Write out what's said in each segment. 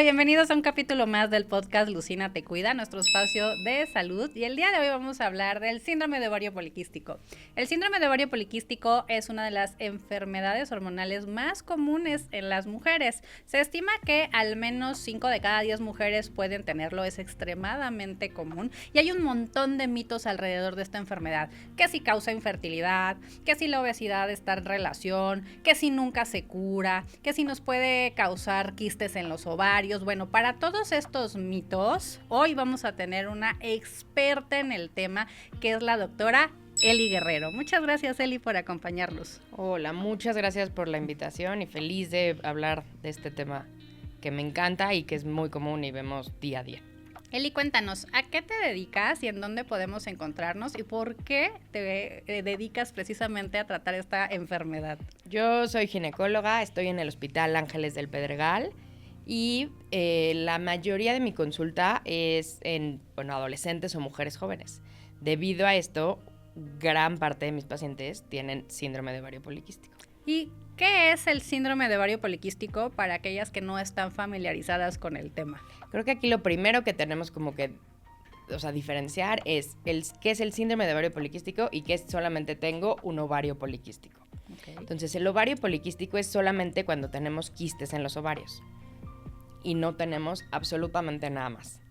Hola, bienvenidos a un capítulo más del podcast Lucina Te Cuida, nuestro espacio de salud. Y el día de hoy vamos a hablar del síndrome de ovario poliquístico. El síndrome de ovario poliquístico es una de las enfermedades hormonales más comunes en las mujeres. Se estima que al menos 5 de cada 10 mujeres pueden tenerlo, es extremadamente común. Y hay un montón de mitos alrededor de esta enfermedad, que si causa infertilidad, que si la obesidad está en relación, que si nunca se cura, que si nos puede causar quistes en los ovarios. Bueno, para todos estos mitos, hoy vamos a tener una experta en el tema, que es la doctora Eli Guerrero. Muchas gracias, Eli, por acompañarnos. Hola, muchas gracias por la invitación y feliz de hablar de este tema que me encanta y que es muy común y vemos día a día. Eli, cuéntanos, ¿a qué te dedicas y en dónde podemos encontrarnos y por qué te dedicas precisamente a tratar esta enfermedad? Yo soy ginecóloga, estoy en el Hospital Ángeles del Pedregal y la mayoría de mi consulta es en adolescentes o mujeres jóvenes. Debido a esto, gran parte de mis pacientes tienen síndrome de ovario poliquístico. ¿Y qué es el síndrome de ovario poliquístico para aquellas que no están familiarizadas con el tema? Creo que aquí lo primero que tenemos como que diferenciar es qué es el síndrome de ovario poliquístico y qué es solamente tengo un ovario poliquístico. Okay. Entonces, el ovario poliquístico es solamente cuando tenemos quistes en los ovarios y no tenemos absolutamente nada más.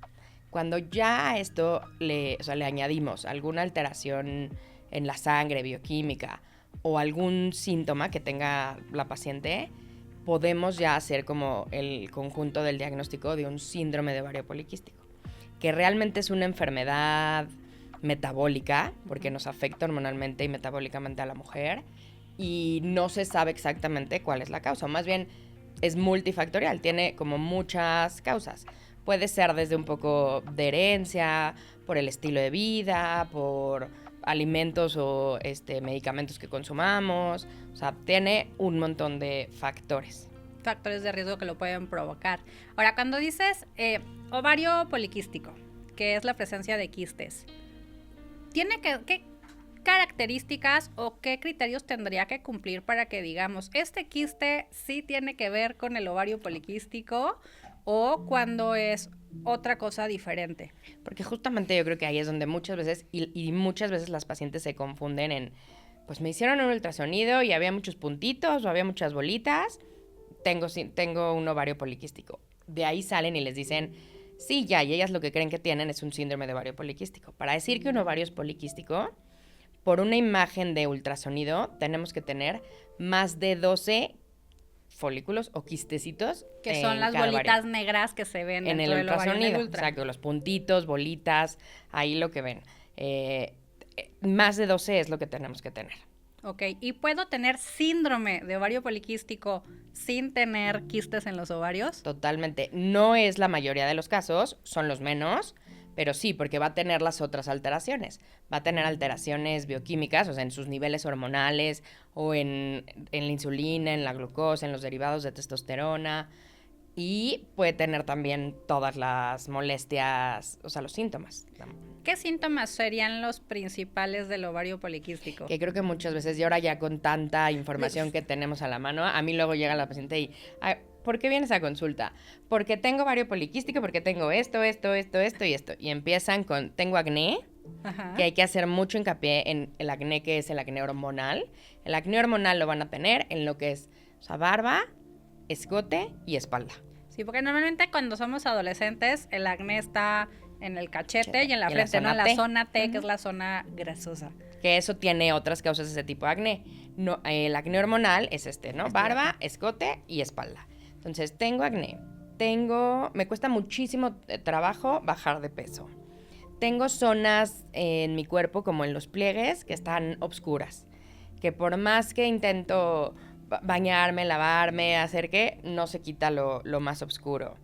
Cuando ya a esto le añadimos alguna alteración en la sangre, bioquímica, o algún síntoma que tenga la paciente, podemos ya hacer como el conjunto del diagnóstico de un síndrome de ovario poliquístico, que realmente es una enfermedad metabólica, porque nos afecta hormonalmente y metabólicamente a la mujer, y no se sabe exactamente cuál es la causa, o más bien es multifactorial, tiene como muchas causas. Puede ser desde un poco de herencia, por el estilo de vida, por alimentos o medicamentos que consumamos. O sea, tiene un montón de factores. Factores de riesgo que lo pueden provocar. Ahora, cuando dices ovario poliquístico, que es la presencia de quistes, ¿qué características o qué criterios tendría que cumplir para que digamos, este quiste sí tiene que ver con el ovario poliquístico, o cuando es otra cosa diferente? Porque justamente yo creo que ahí es donde muchas veces, y muchas veces las pacientes se confunden en, pues me hicieron un ultrasonido y había muchos puntitos o había muchas bolitas, tengo un ovario poliquístico. De ahí salen y les dicen, sí, ya, y ellas lo que creen que tienen es un síndrome de ovario poliquístico. Para decir que un ovario es poliquístico, por una imagen de ultrasonido tenemos que tener más de 12 folículos o quistecitos. Que son las bolitas negras que se ven en dentro el del ovario en el ultrasonido. ultra. O sea, que los puntitos, bolitas, ahí lo que ven. Más de 12 es lo que tenemos que tener. Ok, ¿y puedo tener síndrome de ovario poliquístico sin tener quistes en los ovarios? Totalmente. No es la mayoría de los casos, son los menos, pero sí, porque va a tener las otras alteraciones. Va a tener alteraciones bioquímicas, o sea, en sus niveles hormonales o en la insulina, en la glucosa, en los derivados de testosterona. Y puede tener también todas las molestias, o sea, los síntomas. ¿Qué síntomas serían los principales del ovario poliquístico? Que creo que muchas veces, y ahora ya con tanta información que tenemos a la mano, a mí luego llega la paciente y, ¿por qué vienes a consulta? Porque tengo ovario poliquístico, porque tengo esto y esto. Y empiezan con, tengo acné, Ajá. que hay que hacer mucho hincapié en el acné, que es el acné hormonal. El acné hormonal lo van a tener en lo que es, o sea, barba, escote y espalda. Sí, porque normalmente cuando somos adolescentes el acné está en el cachete y en la frente, ¿no? En la zona T, que es la zona grasosa. Que eso tiene otras causas de ese tipo de acné. No, el acné hormonal es ¿no? Barba, escote y espalda. Entonces, tengo acné. Me cuesta muchísimo trabajo bajar de peso. Tengo zonas en mi cuerpo, como en los pliegues, que están obscuras. Que por más que intento bañarme, lavarme, hacer no se quita lo más oscuro.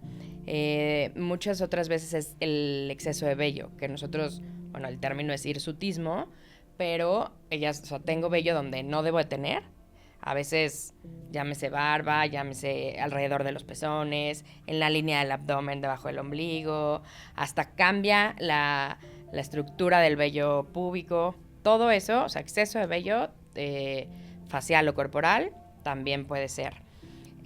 Muchas otras veces es el exceso de vello, que nosotros, bueno, el término es hirsutismo, pero tengo vello donde no debo de tener. A veces llámese barba, llámese alrededor de los pezones, en la línea del abdomen, debajo del ombligo, hasta cambia la estructura del vello púbico. Todo eso, o sea, exceso de vello facial o corporal, también puede ser.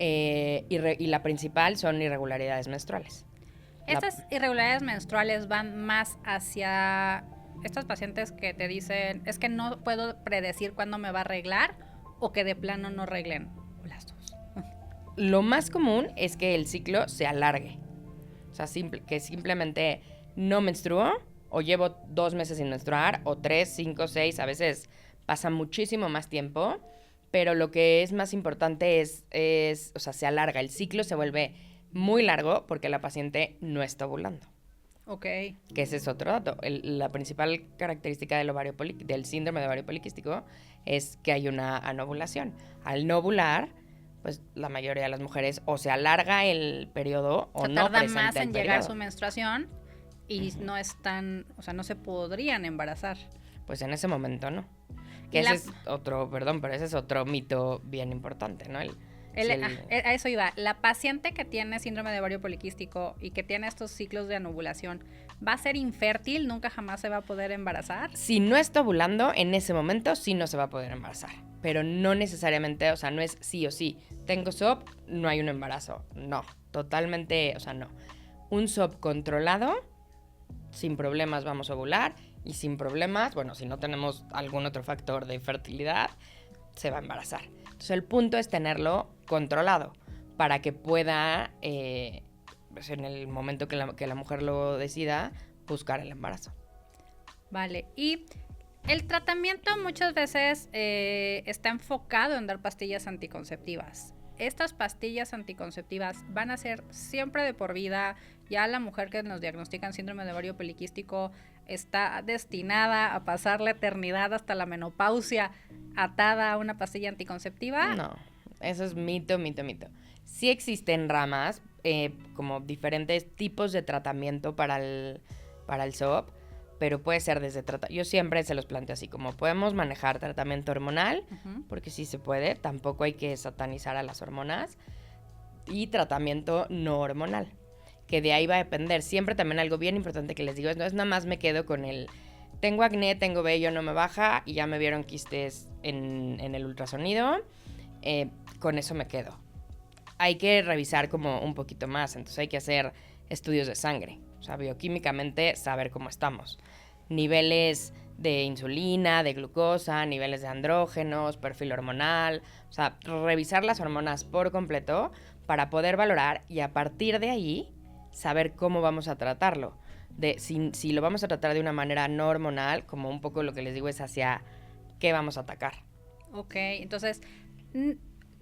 y la principal son irregularidades menstruales. Estas irregularidades menstruales van más hacia estas pacientes que te dicen, es que no puedo predecir cuándo me va a arreglar, o que de plano no arreglen, o las dos. Lo más común es que el ciclo se alargue. O sea, que simplemente no menstruo, o llevo 2 meses sin menstruar, o 3, 5, 6, a veces pasa muchísimo más tiempo, pero lo que es más importante es, o sea, se alarga, el ciclo se vuelve muy largo porque la paciente no está ovulando. Ok. Que ese es otro dato. La principal característica del síndrome de ovario poliquístico es que hay una anovulación. Al no ovular, pues la mayoría de las mujeres o se alarga el periodo o no tarda presenta más en el llegar periodo. su menstruación y no están, o sea, no se podrían embarazar. Pues en ese momento no. Que ese es otro mito bien importante, ¿no? A eso iba. La paciente que tiene síndrome de ovario poliquístico y que tiene estos ciclos de anovulación, ¿va a ser infértil? ¿Nunca jamás se va a poder embarazar? Si no está ovulando, en ese momento sí no se va a poder embarazar. Pero no necesariamente, o sea, no es sí o sí. Tengo SOP, no hay un embarazo. No, totalmente, o sea, no. Un SOP controlado, sin problemas vamos a ovular, y sin problemas, bueno, si no tenemos algún otro factor de fertilidad, se va a embarazar. Entonces el punto es tenerlo controlado para que pueda, pues en el momento que la mujer lo decida, buscar el embarazo. Vale, y el tratamiento muchas veces está enfocado en dar pastillas anticonceptivas. Estas pastillas anticonceptivas van a ser siempre de por vida. Ya la mujer que nos diagnostican síndrome de ovario poliquístico está destinada a pasar la eternidad hasta la menopausia atada a una pastilla anticonceptiva. No, eso es mito. Sí existen ramas, como diferentes tipos de tratamiento para el SOP, pero puede ser desde yo siempre se los planteo así, como podemos manejar tratamiento hormonal, porque sí se puede, tampoco hay que satanizar a las hormonas, y tratamiento no hormonal, que de ahí va a depender. Siempre también algo bien importante que les digo, no es nada más me quedo con tengo acné, tengo vello, no me baja, y ya me vieron quistes en el ultrasonido, con eso me quedo. Hay que revisar como un poquito más, entonces hay que hacer estudios de sangre, o sea, bioquímicamente saber cómo estamos. Niveles de insulina, de glucosa, niveles de andrógenos, perfil hormonal, o sea, revisar las hormonas por completo para poder valorar y a partir de ahí saber cómo vamos a tratarlo. Si lo vamos a tratar de una manera no hormonal, como un poco lo que les digo es hacia qué vamos a atacar. Ok, entonces,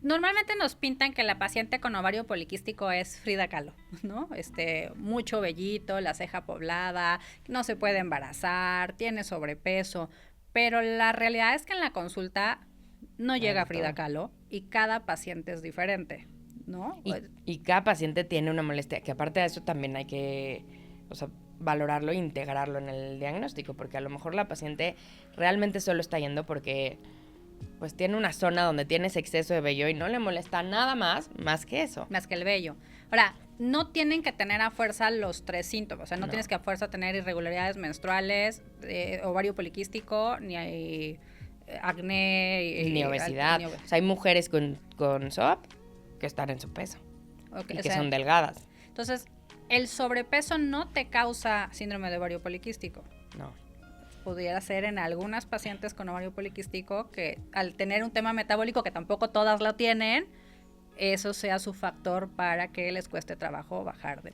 normalmente nos pintan que la paciente con ovario poliquístico es Frida Kahlo, ¿no? Mucho vellito, la ceja poblada, no se puede embarazar, tiene sobrepeso, pero la realidad es que en la consulta no llega Frida Kahlo y cada paciente es diferente, ¿no? Y cada paciente tiene una molestia, que aparte de eso también hay que, o sea, valorarlo e integrarlo en el diagnóstico, porque a lo mejor la paciente realmente solo está yendo porque pues tiene una zona donde tienes exceso de vello y no le molesta nada más que eso. Más que el vello. Ahora, no tienen que tener a fuerza los 3 síntomas, o sea, no tienes que a fuerza tener irregularidades menstruales, ovario poliquístico, ni hay acné. Ni obesidad. O sea, hay mujeres con SOP que están en su peso. Okay, y que son delgadas. Entonces, ¿el sobrepeso no te causa síndrome de ovario poliquístico? No. Pudiera ser en algunas pacientes con ovario poliquístico que al tener un tema metabólico que tampoco todas lo tienen, eso sea su factor para que les cueste trabajo bajar de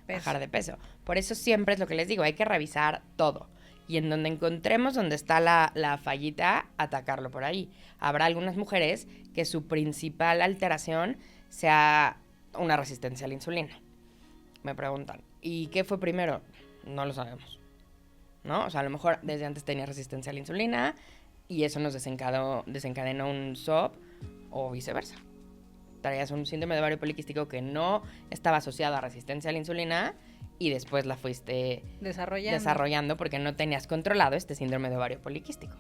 peso. Por eso siempre es lo que les digo, hay que revisar todo. Y en donde encontremos donde está la fallita, atacarlo por ahí. Habrá algunas mujeres que su principal alteración sea una resistencia a la insulina. Me preguntan, ¿y qué fue primero? No lo sabemos, ¿no? O sea, a lo mejor desde antes tenía resistencia a la insulina y eso nos desencadenó un SOP o viceversa. Traías un síndrome de ovario poliquístico que no estaba asociado a resistencia a la insulina y después la fuiste desarrollando porque no tenías controlado este síndrome de ovario poliquístico.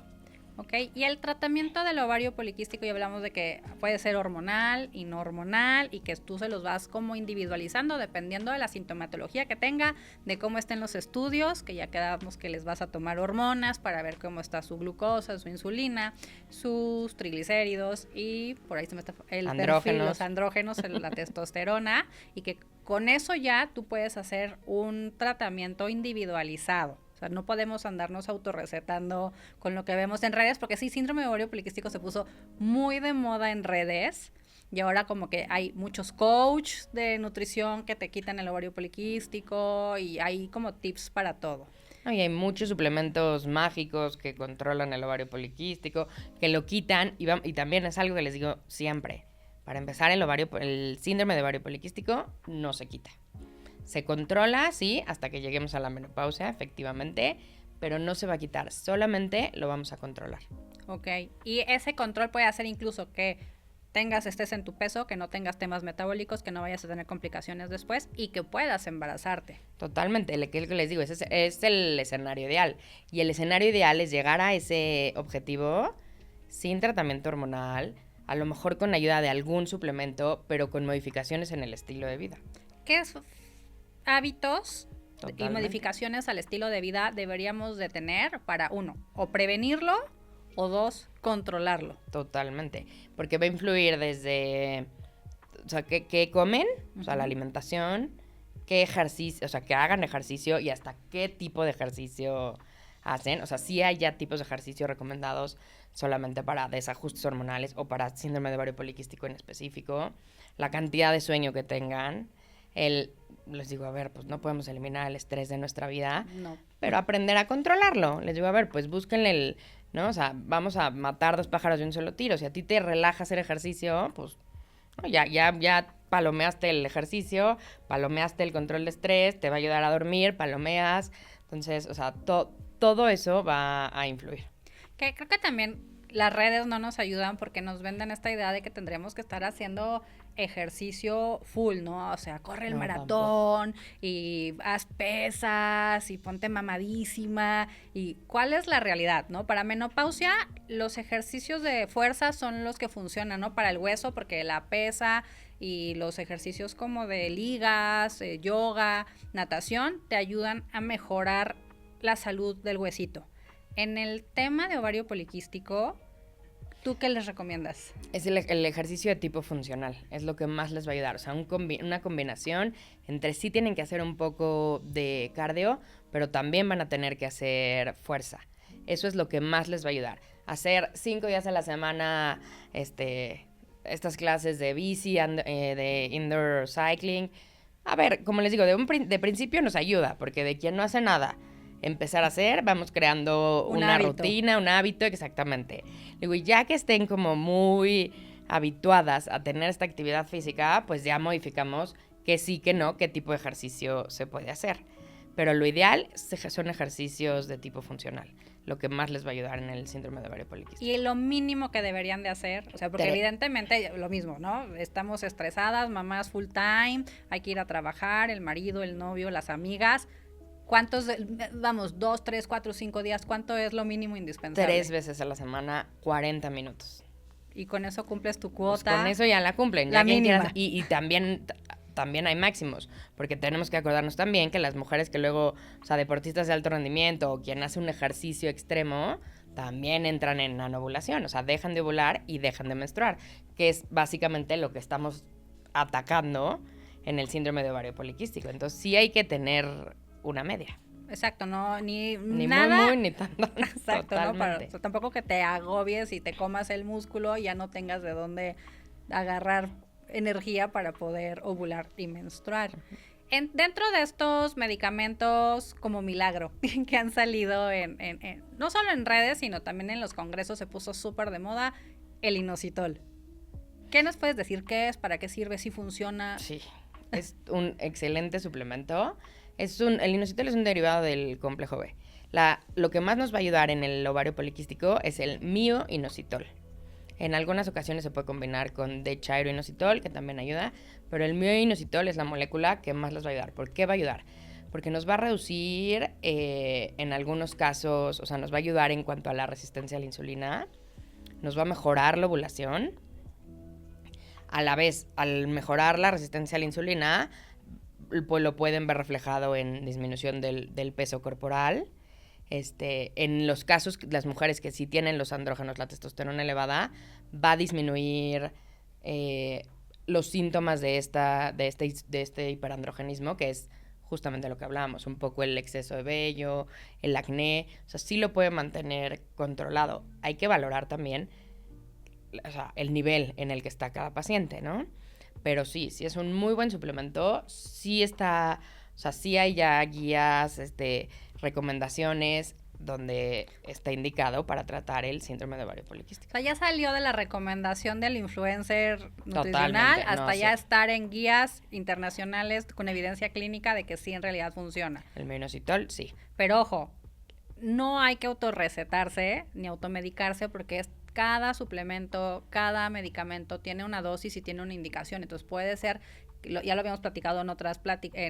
Ok, y el tratamiento del ovario poliquístico, ya hablamos de que puede ser hormonal y no hormonal y que tú se los vas como individualizando dependiendo de la sintomatología que tenga, de cómo estén los estudios, que ya quedamos que les vas a tomar hormonas para ver cómo está su glucosa, su insulina, sus triglicéridos y por ahí se me está el perfil, los andrógenos, la testosterona, y que con eso ya tú puedes hacer un tratamiento individualizado. O sea, no podemos andarnos autorrecetando con lo que vemos en redes, porque sí, síndrome de ovario poliquístico se puso muy de moda en redes y ahora como que hay muchos coaches de nutrición que te quitan el ovario poliquístico y hay como tips para todo. Y hay muchos suplementos mágicos que controlan el ovario poliquístico, que lo quitan y también es algo que les digo siempre. Para empezar, el síndrome de ovario poliquístico no se quita. Se controla, sí, hasta que lleguemos a la menopausia, efectivamente, pero no se va a quitar, solamente lo vamos a controlar. Ok, y ese control puede hacer incluso que estés en tu peso, que no tengas temas metabólicos, que no vayas a tener complicaciones después y que puedas embarazarte. Totalmente, lo que les digo, es el escenario ideal. Y el escenario ideal es llegar a ese objetivo sin tratamiento hormonal, a lo mejor con ayuda de algún suplemento, pero con modificaciones en el estilo de vida. ¿Qué hábitos y modificaciones al estilo de vida deberíamos de tener para, uno, o prevenirlo, o dos, controlarlo? Totalmente, porque va a influir desde, o sea, qué comen, o sea, la alimentación, qué ejercicio, o sea, que hagan ejercicio y hasta qué tipo de ejercicio hacen. O sea, sí hay ya tipos de ejercicio recomendados solamente para desajustes hormonales o para síndrome de ovario poliquístico en específico, la cantidad de sueño que tengan, les digo, a ver, pues no podemos eliminar el estrés de nuestra vida, no, pero aprender a controlarlo. Les digo, a ver, pues búsquenle ¿no? O sea, vamos a matar 2 pájaros de un solo tiro. Si a ti te relaja hacer ejercicio, pues ¿no? ya palomeaste el ejercicio, palomeaste el control de estrés, te va a ayudar a dormir, palomeas. Entonces, o sea, todo eso va a influir. Que creo que también las redes no nos ayudan porque nos venden esta idea de que tendríamos que estar haciendo ejercicio full, ¿no? O sea, corre el maratón tampoco. Y haz pesas y ponte mamadísima. ¿Y cuál es la realidad, no? Para menopausia, los ejercicios de fuerza son los que funcionan, ¿no? Para el hueso, porque la pesa y los ejercicios como de ligas, yoga, natación, te ayudan a mejorar la salud del huesito. En el tema de ovario poliquístico, ¿tú qué les recomiendas? Es el ejercicio de tipo funcional, es lo que más les va a ayudar. O sea, una combinación entre sí tienen que hacer un poco de cardio, pero también van a tener que hacer fuerza. Eso es lo que más les va a ayudar. Hacer 5 días a la semana estas clases de bici, de indoor cycling. A ver, como les digo, de principio nos ayuda, porque de quien no hace nada, empezar a hacer, vamos creando una rutina, un hábito, exactamente. Digo, y ya que estén como muy habituadas a tener esta actividad física, pues ya modificamos que sí, que no, qué tipo de ejercicio se puede hacer. Pero lo ideal son ejercicios de tipo funcional, lo que más les va a ayudar en el síndrome de ovario poliquístico. Y lo mínimo que deberían de hacer, o sea, porque evidentemente lo mismo, ¿no? Estamos estresadas, mamás full time, hay que ir a trabajar, el marido, el novio, las amigas. ¿Cuántos, 2, 3, 4, 5 días, cuánto es lo mínimo indispensable? 3 veces a la semana, 40 minutos. ¿Y con eso cumples tu cuota? Pues con eso ya la cumplen. La mínima. Y también hay máximos, porque tenemos que acordarnos también que las mujeres que luego, o sea, deportistas de alto rendimiento o quien hace un ejercicio extremo, también entran en anovulación, o sea, dejan de ovular y dejan de menstruar, que es básicamente lo que estamos atacando en el síndrome de ovario poliquístico. Entonces sí hay que tener una media. Exacto, no, ni nada. Muy, ni tanto. Exacto, ¿no? O sea, tampoco que te agobies y te comas el músculo y ya no tengas de dónde agarrar energía para poder ovular y menstruar. Dentro de estos medicamentos como milagro que han salido no solo en redes, sino también en los congresos se puso súper de moda el inositol. ¿Qué nos puedes decir qué es, para qué sirve, si funciona? Sí, es un excelente suplemento. El inositol es un derivado del complejo B. Lo que más nos va a ayudar en el ovario poliquístico es el mioinositol. En algunas ocasiones se puede combinar con dechiroinositol, que también ayuda, pero el mioinositol es la molécula que más les va a ayudar. ¿Por qué va a ayudar? porque nos va a reducir en algunos casos, o sea, nos va a ayudar en cuanto a la resistencia a la insulina, nos va a mejorar la ovulación. A la vez, al mejorar la resistencia a la insulina, pues lo pueden ver reflejado en disminución del peso corporal. En los casos, las mujeres que sí tienen los andrógenos, la testosterona elevada, va a disminuir los síntomas de este hiperandrogenismo, que es justamente lo que hablábamos, un poco el exceso de vello, el acné, o sea, sí lo puede mantener controlado. Hay que valorar también, o sea, el nivel en el que está cada paciente, ¿no? Pero sí es un muy buen suplemento, sí está, o sea, sí hay ya guías, recomendaciones donde está indicado para tratar el síndrome de ovario poliquístico. O sea, ya salió de la recomendación del influencer nutricional Totalmente, hasta no, ya sí. estar en guías internacionales con evidencia clínica de que sí en realidad funciona. El minoxidil, sí. Pero ojo, no hay que autorrecetarse ni automedicarse porque cada suplemento, cada medicamento tiene una dosis y tiene una indicación. Entonces puede ser, ya lo habíamos platicado en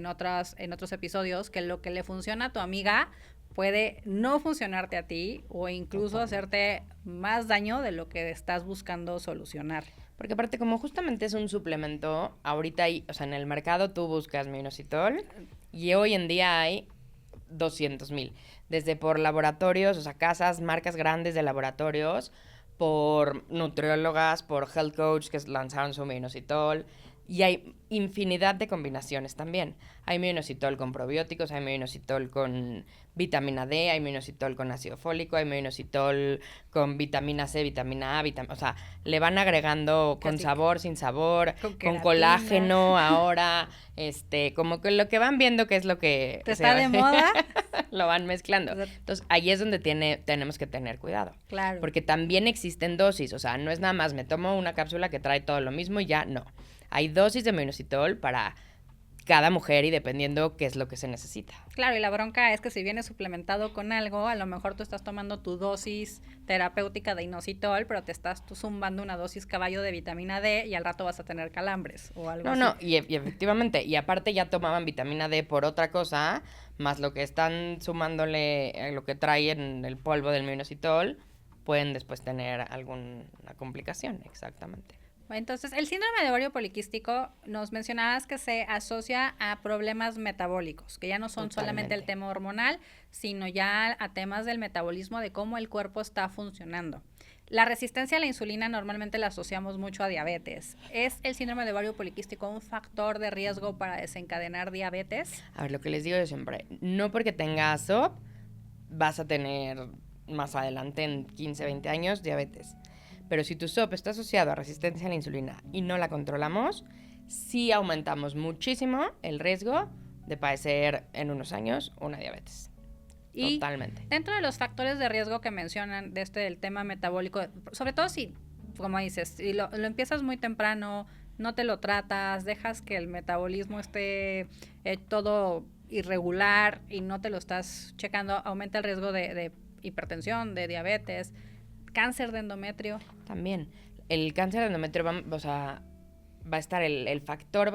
otros episodios, que lo que le funciona a tu amiga puede no funcionarte a ti o incluso hacerte más daño de lo que estás buscando solucionar. Porque aparte, como justamente es un suplemento, ahorita hay, o sea, en el mercado tú buscas minoxidil y hoy en día hay 200,000. Desde por laboratorios, o sea, casas, marcas grandes de laboratorios, por nutriólogas, por health coach que lanzaron su minoxidil. Y hay infinidad de combinaciones también. Hay minoxidil con probióticos, hay minoxidil con vitamina D, hay minoxidil con ácido fólico, hay minoxidil con vitamina C, vitamina A, o sea, le van agregando con sabor, sin sabor, con colágeno ahora, como que lo que van viendo que es lo que... ¿Está de moda? Lo van mezclando. Entonces, ahí es donde tenemos que tener cuidado. Claro. Porque también existen dosis, o sea, no es nada más me tomo una cápsula que trae todo lo mismo y ya, no. Hay dosis de minoxidil para cada mujer y dependiendo qué es lo que se necesita. Claro, y la bronca es que si vienes suplementado con algo, a lo mejor tú estás tomando tu dosis terapéutica de inositol, pero te estás tú zumbando una dosis caballo de vitamina D y al rato vas a tener calambres o algo así. No, y efectivamente, y aparte ya tomaban vitamina D por otra cosa, más lo que están sumándole, lo que trae en el polvo del minoxidil, pueden después tener alguna complicación, exactamente. Entonces, el síndrome de ovario poliquístico, nos mencionabas que se asocia a problemas metabólicos, que ya no son solamente el tema hormonal, sino ya a temas del metabolismo, de cómo el cuerpo está funcionando. La resistencia a la insulina normalmente la asociamos mucho a diabetes. ¿Es el síndrome de ovario poliquístico un factor de riesgo para desencadenar diabetes? A ver, lo que les digo yo siempre, no porque tengas SOP vas a tener más adelante, en 15, 20 años, diabetes. Pero si tu SOP está asociado a resistencia a la insulina y no la controlamos, sí aumentamos muchísimo el riesgo de padecer en unos años una diabetes. Y totalmente. Dentro de los factores de riesgo que mencionan del tema metabólico, sobre todo si, como dices, si lo empiezas muy temprano, no te lo tratas, dejas que el metabolismo esté todo irregular y no te lo estás checando, aumenta el riesgo de hipertensión, de diabetes, cáncer de endometrio. También. El cáncer de endometrio va a estar el factor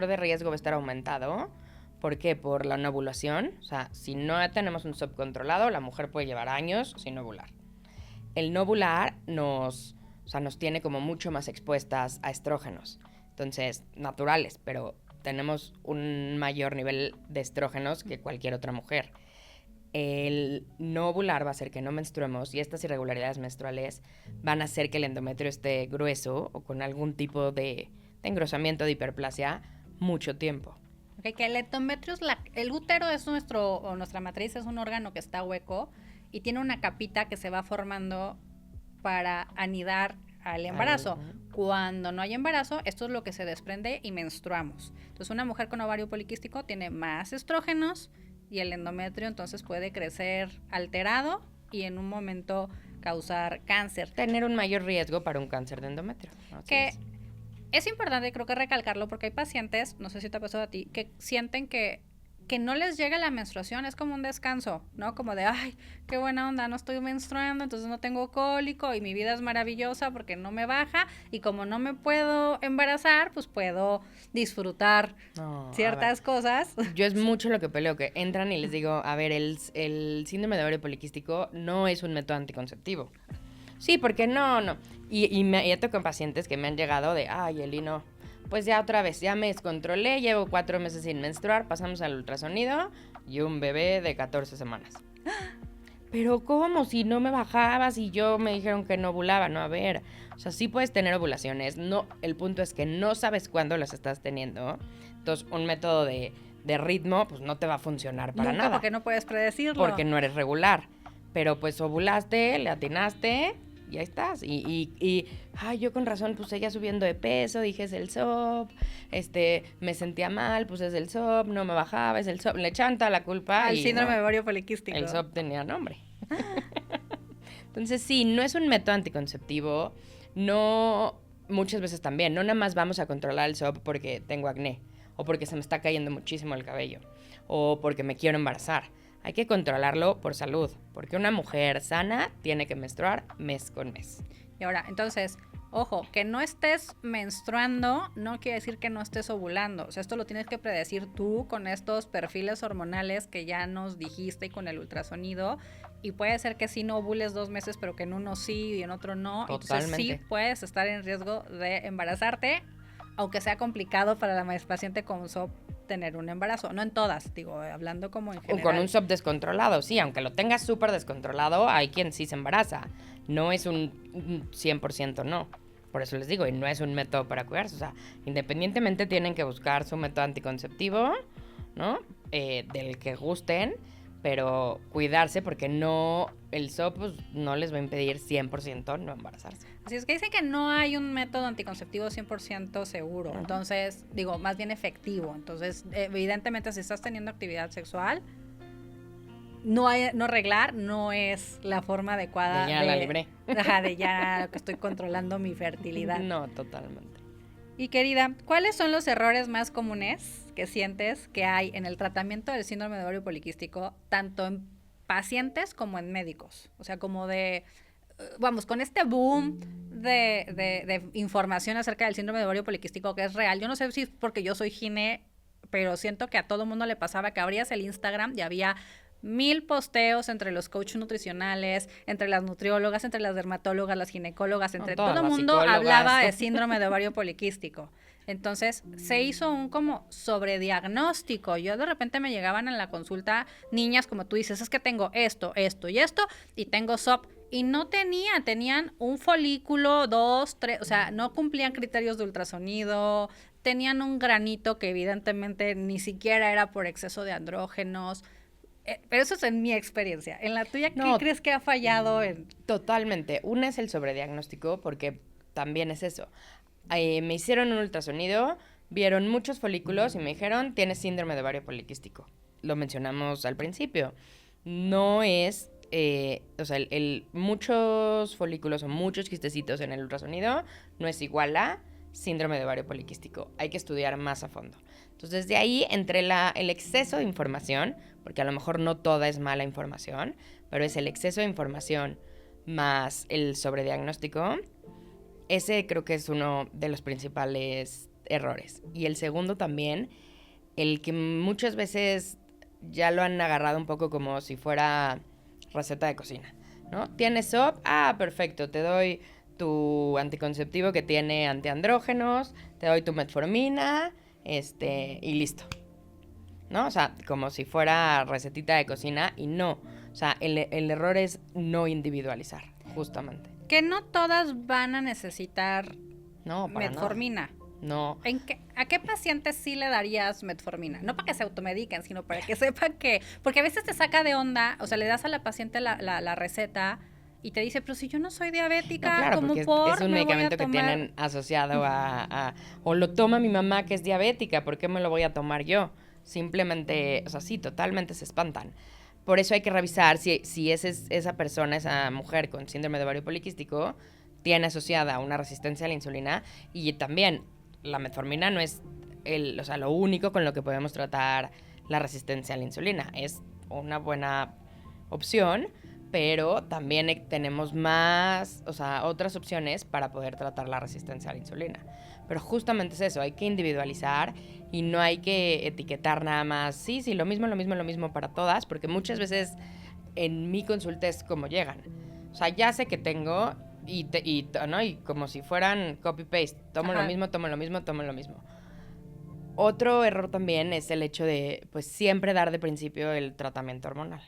de riesgo va a estar aumentado. ¿Por qué? Por la no ovulación. O sea, si no tenemos un SOP controlado, la mujer puede llevar años sin ovular. El no ovular nos tiene como mucho más expuestas a estrógenos. Entonces, naturales, pero tenemos un mayor nivel de estrógenos que cualquier otra mujer. El no ovular va a hacer que no menstruemos y estas irregularidades menstruales van a hacer que el endometrio esté grueso o con algún tipo de engrosamiento, de hiperplasia, mucho tiempo. Okay, que el endometrio el útero es nuestra matriz es un órgano que está hueco y tiene una capita que se va formando para anidar al embarazo. Cuando no hay embarazo, esto es lo que se desprende y menstruamos. Entonces, una mujer con ovario poliquístico tiene más estrógenos y el endometrio entonces puede crecer alterado y en un momento causar cáncer. Tener un mayor riesgo para un cáncer de endometrio. Es importante, creo que recalcarlo, porque hay pacientes, no sé si te ha pasado a ti, que sienten que que no les llegue la menstruación es como un descanso, ¿no? Como de, ay, qué buena onda, no estoy menstruando, entonces no tengo cólico y mi vida es maravillosa porque no me baja y como no me puedo embarazar, pues puedo disfrutar ciertas cosas. Yo es mucho lo que peleo, que entran y les digo, a ver, el síndrome de ovario poliquístico no es un método anticonceptivo. Sí, porque no. Y he tocado pacientes que me han llegado de, ay, Eli, no. Pues ya otra vez, ya me descontrolé, llevo 4 meses sin menstruar, pasamos al ultrasonido y un bebé de 14 semanas. Pero ¿cómo? Si no me bajabas y yo me dijeron que no ovulaba, no, a ver. O sea, sí puedes tener ovulaciones, no, el punto es que no sabes cuándo las estás teniendo. Entonces, un método de ritmo, pues no te va a funcionar para nunca, nada. Porque no puedes predecirlo. Porque no eres regular. Pero pues ovulaste, le atinaste y ahí estás. Ay, yo con razón, pues ella subiendo de peso, dije es el SOP, me sentía mal, pues es el SOP, no me bajaba, es el SOP. Le echan toda la culpa. Al síndrome de ovario poliquístico. El SOP tenía nombre. Entonces sí, no es un método anticonceptivo, no, muchas veces también, no nada más vamos a controlar el SOP porque tengo acné, o porque se me está cayendo muchísimo el cabello, o porque me quiero embarazar. Hay que controlarlo por salud, porque una mujer sana tiene que menstruar mes con mes. Y ahora, entonces, ojo, que no estés menstruando no quiere decir que no estés ovulando. O sea, esto lo tienes que predecir tú con estos perfiles hormonales que ya nos dijiste y con el ultrasonido. Y puede ser que sí no ovules 2 meses, pero que en uno sí y en otro no. Totalmente. Entonces sí puedes estar en riesgo de embarazarte, aunque sea complicado para la paciente con SOP tener un embarazo. No en todas, digo, hablando como en general. O con un SOP descontrolado, sí, aunque lo tengas súper descontrolado, hay quien sí se embaraza. No es un 100% no. Por eso les digo, y no es un método para cuidarse. O sea, independientemente tienen que buscar su método anticonceptivo, ¿no? Del que gusten, pero cuidarse porque no, el SOP pues, no les va a impedir 100% no embarazarse. Así es que dicen que no hay un método anticonceptivo 100% seguro, entonces, digo, más bien efectivo. Entonces, evidentemente, si estás teniendo actividad sexual, no arreglar no es la forma adecuada de ya la libré. De ya que estoy controlando mi fertilidad. No, totalmente. Y querida, ¿cuáles son los errores más comunes que sientes que hay en el tratamiento del síndrome de ovario poliquístico, tanto en pacientes como en médicos? O sea, como de, vamos, con este boom de información acerca del síndrome de ovario poliquístico que es real. Yo no sé si es porque yo soy gine, pero siento que a todo mundo le pasaba que abrías el Instagram y había 1000 posteos entre los coaches nutricionales, entre las nutriólogas, entre las dermatólogas, las ginecólogas, entre todo el mundo hablaba de síndrome de ovario poliquístico. Entonces se hizo un como sobrediagnóstico. Yo de repente me llegaban en la consulta niñas, como tú dices, es que tengo esto y esto, y tengo SOP. Y no tenían un folículo, 2, 3, o sea, no cumplían criterios de ultrasonido, tenían un granito que evidentemente ni siquiera era por exceso de andrógenos. Pero eso es en mi experiencia. En la tuya, ¿qué crees que ha fallado? Totalmente. Una es el sobrediagnóstico, porque también es eso. Me hicieron un ultrasonido, vieron muchos folículos y me dijeron, tienes síndrome de ovario poliquístico. Lo mencionamos al principio. No es, o sea, muchos folículos o muchos quistecitos en el ultrasonido no es igual a síndrome de ovario poliquístico. Hay que estudiar más a fondo. Entonces, de ahí, entre el exceso de información, porque a lo mejor no toda es mala información, pero es el exceso de información más el sobrediagnóstico, ese creo que es uno de los principales errores. Y el segundo también, el que muchas veces ya lo han agarrado un poco como si fuera receta de cocina, ¿no? ¿Tienes SOP? Ah, perfecto, te doy tu anticonceptivo que tiene antiandrógenos, te doy tu metformina, y listo, ¿no? O sea, como si fuera recetita de cocina y no. O sea, el error es no individualizar, justamente. Que no todas van a necesitar metformina. No. ¿A qué pacientes sí le darías metformina? No para que se automediquen, sino para que sepan que... Porque a veces te saca de onda, o sea, le das a la paciente la receta y te dice, pero si yo no soy diabética, no, claro, ¿cómo es un medicamento que tienen asociado o lo toma mi mamá que es diabética, ¿por qué me lo voy a tomar yo? Simplemente, o sea, sí, totalmente se espantan. Por eso hay que revisar si esa persona, esa mujer con síndrome de ovario poliquístico, tiene asociada una resistencia a la insulina. Y también, la metformina no es lo único con lo que podemos tratar la resistencia a la insulina. Es una buena opción, pero también tenemos más, o sea, otras opciones para poder tratar la resistencia a la insulina. Pero justamente es eso, hay que individualizar y no hay que etiquetar nada más, sí, lo mismo para todas, porque muchas veces en mi consulta es como llegan. O sea, ya sé que tengo ¿no? Y como si fueran copy-paste, tomo lo mismo. Otro error también es el hecho de, pues, siempre dar de principio el tratamiento hormonal.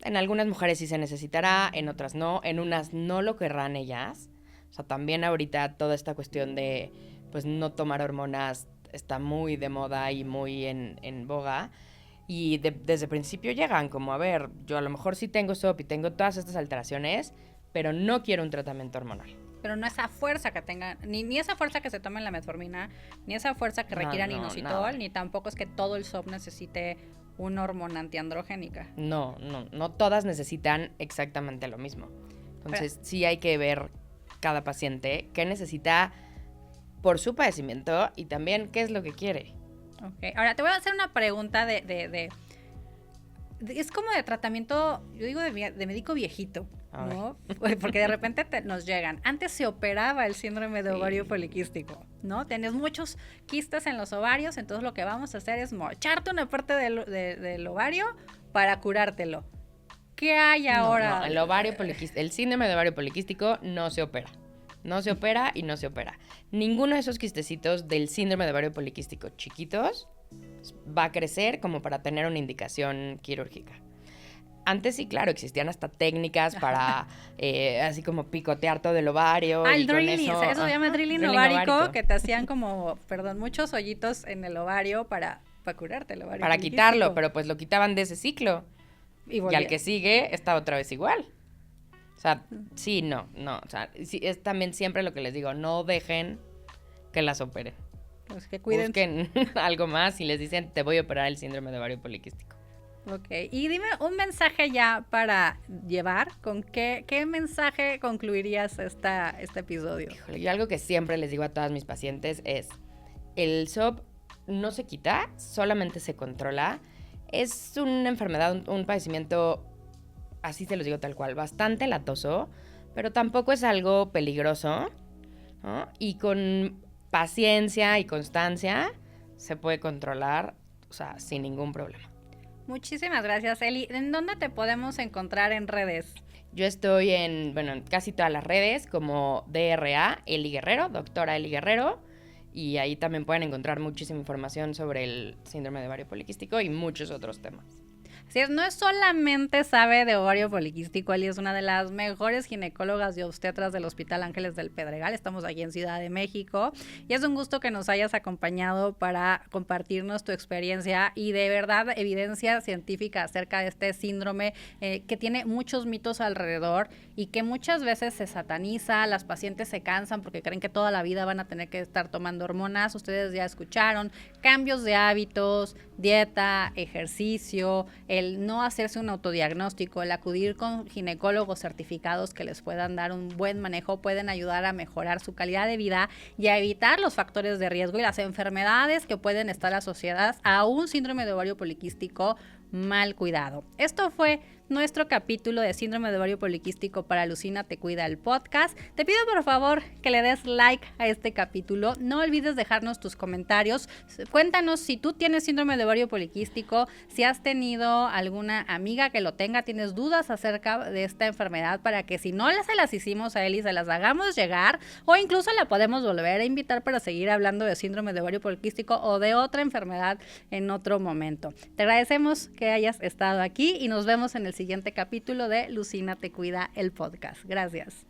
En algunas mujeres sí se necesitará, en otras no, en unas no lo querrán ellas. O sea, también ahorita toda esta cuestión de, pues, no tomar hormonas está muy de moda y muy en boga. Y desde el principio llegan como, a ver, yo a lo mejor sí tengo SOP y tengo todas estas alteraciones, pero no quiero un tratamiento hormonal. Pero no esa fuerza que tengan, ni esa fuerza que se tomen la metformina, ni esa fuerza que requieran inositol, ni tampoco es que todo el SOP necesite una hormona antiandrogénica. No todas necesitan exactamente lo mismo. Entonces sí hay que ver cada paciente qué necesita por su padecimiento y también qué es lo que quiere. Ok, ahora te voy a hacer una pregunta es como de tratamiento, yo digo de médico viejito, ¿no? Porque de repente nos llegan. Antes se operaba el síndrome de ovario poliquístico, ¿no? Tenías muchos quistes en los ovarios, entonces lo que vamos a hacer es mocharte una parte del ovario para curártelo. ¿Qué hay ahora? No, el ovario poliquístico, el síndrome de ovario poliquístico no se opera. No se opera y no se opera. Ninguno de esos quistecitos del síndrome de ovario poliquístico chiquitos va a crecer como para tener una indicación quirúrgica. Antes sí, claro, existían hasta técnicas para así como picotear todo el ovario. El drilling, eso se llama drilling ovárico, que te hacían como, muchos hoyitos en el ovario para curarte el ovario. Para quitarlo, pero pues lo quitaban de ese ciclo. Y al que sigue está otra vez igual. O sea, sí, no. O sea, sí, es también siempre lo que les digo, no dejen que las operen. Pues que cuiden. Busquen algo más y les dicen, te voy a operar el síndrome de ovario poliquístico. Ok, y dime un mensaje ya para llevar. ¿Con qué mensaje concluirías este episodio? Híjole, yo algo que siempre les digo a todas mis pacientes es, el SOP no se quita, solamente se controla. Es una enfermedad, un padecimiento, así se los digo tal cual, bastante latoso, pero tampoco es algo peligroso, ¿no? Y con paciencia y constancia se puede controlar, o sea, sin ningún problema. Muchísimas gracias, Eli. ¿En dónde te podemos encontrar en redes? Yo estoy en casi todas las redes como DRA, Eli Guerrero, doctora Eli Guerrero, y ahí también pueden encontrar muchísima información sobre el síndrome de ovario poliquístico y muchos otros temas. Así es, no es solamente sabe de ovario poliquístico, Eli es una de las mejores ginecólogas y obstetras del Hospital Ángeles del Pedregal. Estamos aquí en Ciudad de México y es un gusto que nos hayas acompañado para compartirnos tu experiencia y de verdad evidencia científica acerca de este síndrome que tiene muchos mitos alrededor y que muchas veces se sataniza, las pacientes se cansan porque creen que toda la vida van a tener que estar tomando hormonas. Ustedes ya escucharon, cambios de hábitos, dieta, ejercicio, el no hacerse un autodiagnóstico, el acudir con ginecólogos certificados que les puedan dar un buen manejo, pueden ayudar a mejorar su calidad de vida y a evitar los factores de riesgo y las enfermedades que pueden estar asociadas a un síndrome de ovario poliquístico mal cuidado. Esto fue nuestro capítulo de síndrome de ovario poliquístico para Lucina Te Cuida, el podcast. Te pido por favor que le des like a este capítulo. No olvides dejarnos tus comentarios. Cuéntanos si tú tienes síndrome de ovario poliquístico, si has tenido alguna amiga que lo tenga, tienes dudas acerca de esta enfermedad para que si no se las hicimos a Eli, se las hagamos llegar o incluso la podemos volver a invitar para seguir hablando de síndrome de ovario poliquístico o de otra enfermedad en otro momento. Te agradecemos que hayas estado aquí y nos vemos en el siguiente capítulo de Lucina Te Cuida, el podcast. Gracias.